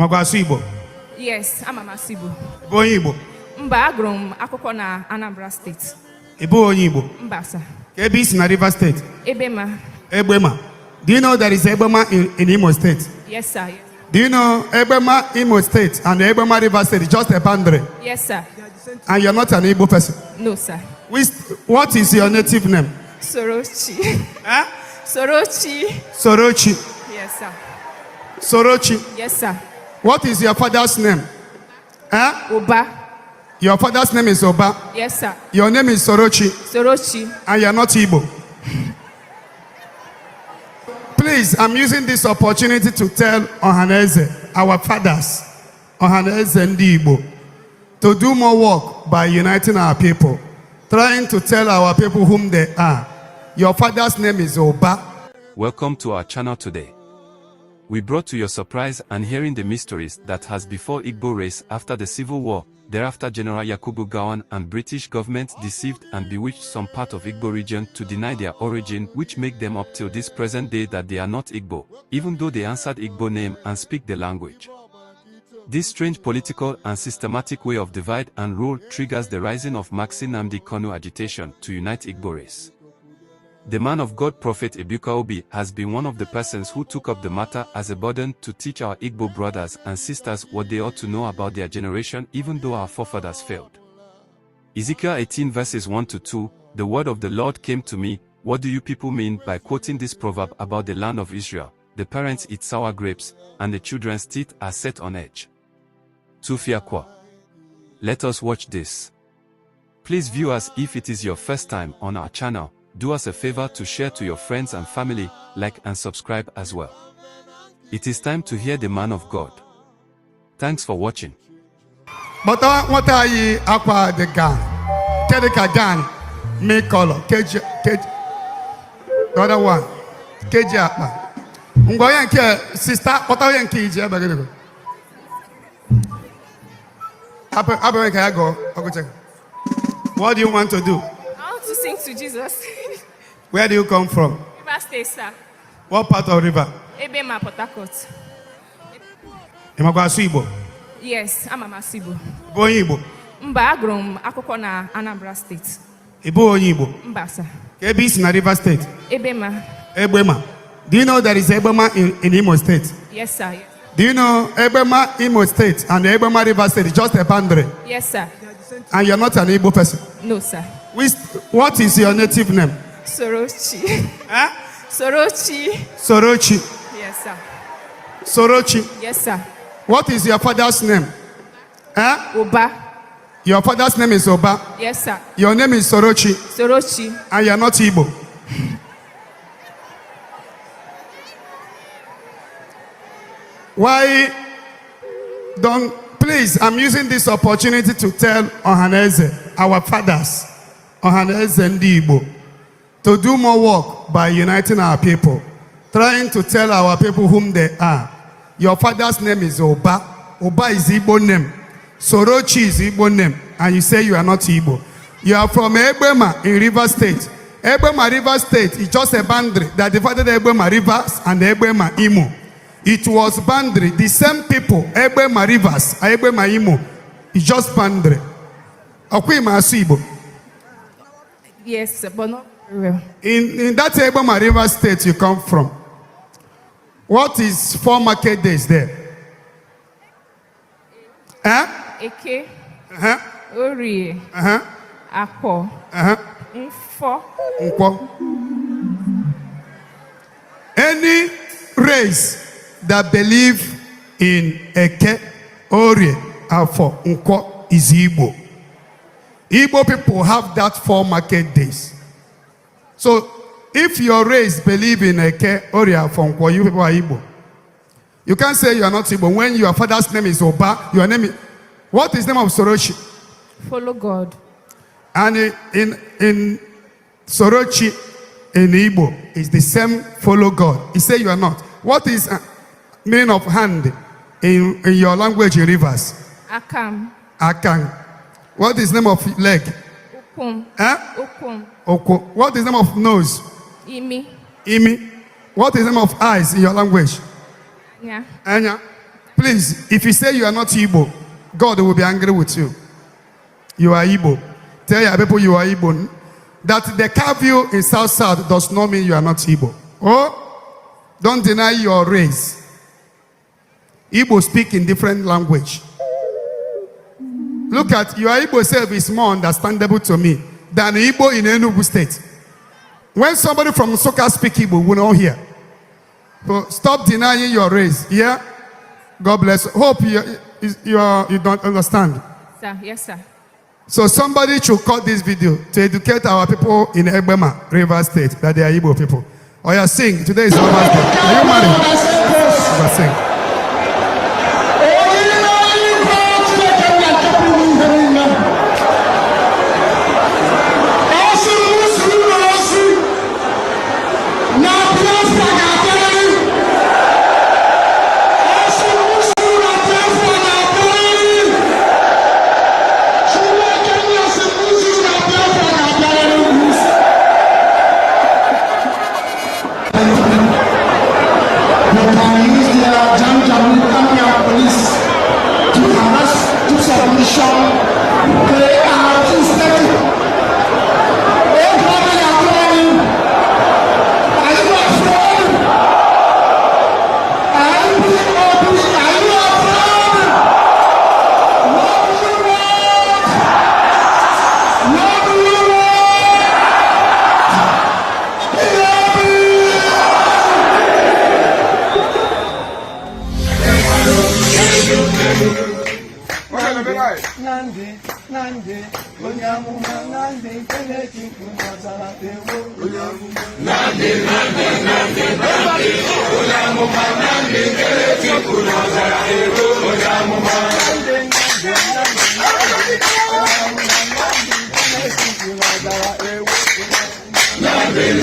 Igbo? Yes, I'm a Igbo. Onye Igbo? Mba, agụrụ m akwụkwọ na Anambra State. Ibu onye Igbo? Mba, sir. Ebe isi na River State? Ebema. Ebema. Do you know there is Ebema in Imo State? Yes, sir. Yes. Do you know Ebema Imo State and Ebema River State is just a boundary? Yes, sir. And you're not an Igbo person? No, sir. What is your native name? Sorochi. Huh? Sorochi. Sorochi. Yes, sir. Sorochi. Yes, sir. What is your father's name? Huh? Oba. Your father's name is Oba. Yes, sir. Your name is Sorochi. Sorochi. And you're not Igbo. Please, I'm using this opportunity to tell Ohaneze, our fathers, Ohaneze and Igbo, to do more work by uniting our people, trying to tell our people whom they are. Your father's name is Oba. Welcome to our channel today. We brought to your surprise and hearing the mysteries that has before Igbo race after the Civil War. Thereafter General Yakubu Gowon and British government deceived and bewitched some part of Igbo region to deny their origin, which make them up till this present day that they are not Igbo, even though they answered Igbo name and speak the language. This strange political and systematic way of divide and rule triggers the rising of Nnamdi Kanu agitation to unite Igbo race. The man of God Prophet Ebuka Obi has been one of the persons who took up the matter as a burden to teach our Igbo brothers and sisters what they ought to know about their generation, even though our forefathers failed. Ezekiel 18 verses 1-2, the word of the Lord came to me. What do you people mean by quoting this proverb about the land of Israel? The parents eat sour grapes, and the children's teeth are set on edge. Tufiakwa. Let us watch this. Please viewers, if it is your first time on our channel, do us a favor to share to your friends and family, like and subscribe as well. It is time to hear the man of God. Thanks for watching. But what are you aqua the gun? Kedika gun, make color, KJ, the other one, KJ apa. Ngoyan sister, what are you KJ? What do you want to do? I want to sing to Jesus. Where do you come from? River State, sir. What part of river? Ebema, Port Harcourt. Igbo? Yes, I'm a Igbo. Onye Igbo? Mba, agụrụ m akwụkwọ na Anambra State. Ibu onye Igbo? Mba, sir. Ebe isi na River State? Ebema. Ebema. Do you know there is Ebema in Imo State? Yes, sir. Yes. Do you know Ebema Imo State and Ebema River State is just a boundary? Yes, sir. And you're not an Igbo person? No, sir. What is your native name? Sorochi. Huh? Sorochi. Sorochi. Yes, sir. Sorochi. Yes, sir. What is your father's name? Huh? Oba. Your father's name is Oba. Yes, sir. Your name is Sorochi. Sorochi. And you're not Igbo. Why don't, please, I'm using this opportunity to tell Ohaneze, our fathers, Ohaneze and Igbo, to do more work by uniting our people, trying to tell our people whom they are. Your father's name is Oba. Oba is Igbo name. Sorochi is Igbo name. And you say you are not Igbo. You are from Ebema in River State. Ebema River State is just a boundary that divided Ebema Rivers and Ebema Imo. It was boundary. The same people, Ebema Rivers, Ebema Imo, it's just boundary. Okwima Igbo. Yes, but not very well. In that Ebema River State you come from, what is 4 market days there? Huh? Eke. Uh-huh. Orie. Uh-huh. Akpo. Uh-huh. Mfo. Nkwo. Any race that believe in Eke, Orie, Afo, Nkwo is Igbo. Igbo people have that 4 market days. So if your race believe in Eke, Orie, Afo, Nkwo, you people are Igbo. You can't say you are not Igbo when your father's name is Oba. Your name is, what is the name of Sorochi? Follow God. And in Sorochi in Igbo is the same follow God. He say you are not. What is meaning of hand in your language in rivers? Akam. Akang. What is name of leg? Ukum. Huh? Ukum. Oko. What is name of nose? Imi. Imi. What is name of eyes in your language? Anya. Anya. Please, if you say you are not Igbo, God will be angry with you. You are Igbo. Tell your people you are Igbo. That they carve you in South does not mean you are not Igbo. Oh, don't deny your race. Igbo speak in different language. Look at your Igbo self is more understandable to me than Igbo in Enugu State. When somebody from Soka speak Igbo, we will not hear. So stop denying your race. Yeah? God bless you. Hope you don't understand. Sir, yes, sir. So somebody should cut this video to educate our people in Egbema, River State, that they are Igbo people. Or you sing. Today is Mama's Day. Are you married? You sing. Nnamdi, onye amụma Nnamdi nke na-etikwu n'ọzara ewo. Onye amụma Nnamdi, onye amụma Nnamdi nke na-etikwu n'ọzara ewo. Onye amụma Nnamdi,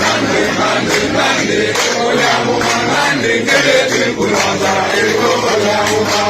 onye amụma Nnamdi nke na-etikwu n'ọzara ewo. Onye amụma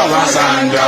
Obasanjo,